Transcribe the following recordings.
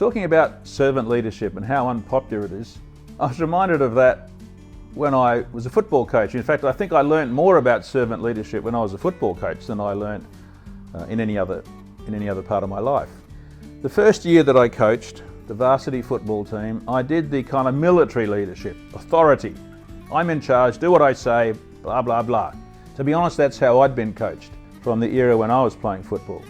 Talking about servant leadership and how unpopular it is, I was reminded of that when I was a football coach. In fact, I think I learned more about servant leadership when I was a football coach than I learned in any other part of my life. The first year that I coached the varsity football team, I did the kind of military leadership, authority. I'm in charge, do what I say, blah, blah, blah. To be honest, that's how I'd been coached from the era when I was playing football.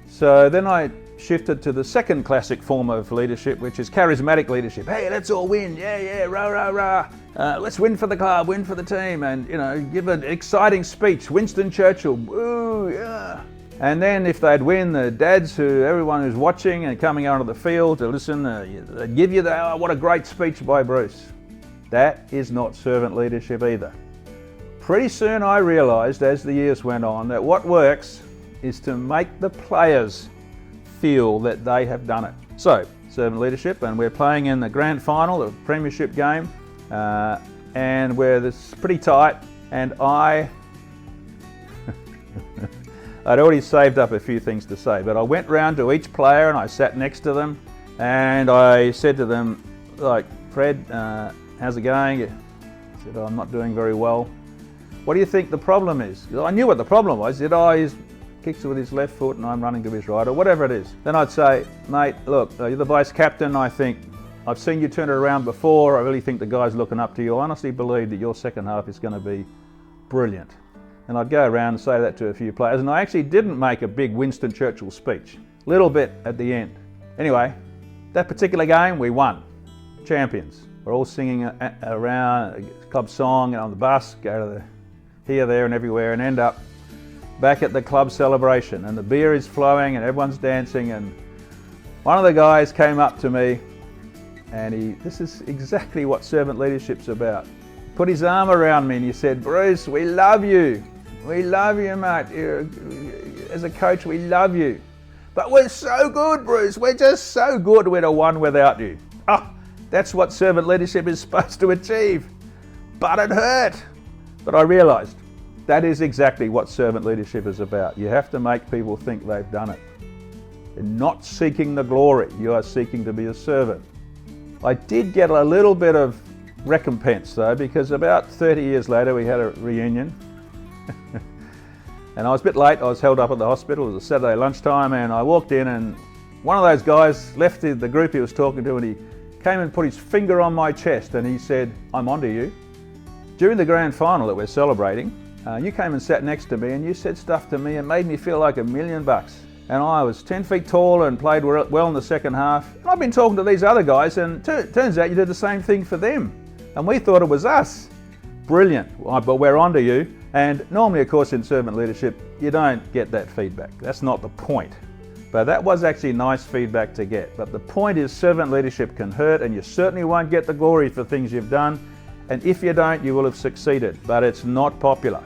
So then I shifted to the second classic form of leadership, which is charismatic leadership. Hey, let's all win, yeah, rah, rah, rah. Let's win for the club, win for the team, and give an exciting speech. Winston Churchill, woo, yeah. And then if they'd win, the dads, everyone who's watching and coming onto the field to listen, they'd give you what a great speech by Bruce. That is not servant leadership either. Pretty soon I realised as the years went on that what works is to make the players feel that they have done it. So, servant leadership, and we're playing in the grand final, the premiership game, and it's pretty tight, and I'd already saved up a few things to say, but I went round to each player and I sat next to them and I said to them, like, Fred, how's it going? He said, I'm not doing very well. What do you think the problem is? I knew what the problem was. He said, he kicks it with his left foot and I'm running to his right, or whatever it is. Then I'd say, mate, look, you're the vice captain. I think I've seen you turn it around before. I really think the guy's looking up to you. I honestly believe that your second half is going to be brilliant. And I'd go around and say that to a few players, and I actually didn't make a big Winston Churchill speech. Little bit at the end. Anyway, that particular game we won. Champions. We're all singing around a club song and on the bus, go to here, there and everywhere, and end up back at the club celebration, and the beer is flowing and everyone's dancing, and one of the guys came up to me and this is exactly what servant leadership's about. Put his arm around me and he said, Bruce, we love you. We love you, mate. As a coach, we love you. But we're so good, Bruce. We're just so good. We'd have won without you. Oh, that's what servant leadership is supposed to achieve. But it hurt. But I realised that is exactly what servant leadership is about. You have to make people think they've done it. You're not seeking the glory. You are seeking to be a servant. I did get a little bit of recompense though, because about 30 years later we had a reunion. And I was a bit late. I was held up at the hospital. It was a Saturday lunchtime, and I walked in and one of those guys left the group he was talking to, and he came and put his finger on my chest and he said, I'm onto you. During the grand final that we're celebrating, you came and sat next to me and you said stuff to me and made me feel like $1 million. And I was 10 feet tall and played well in the second half. And I've been talking to these other guys, and turns out you did the same thing for them. And we thought it was us. Brilliant, but we're onto you. And normally, of course, in servant leadership, you don't get that feedback. That's not the point. But that was actually nice feedback to get. But the point is, servant leadership can hurt, and you certainly won't get the glory for things you've done. And if you don't, you will have succeeded. But it's not popular.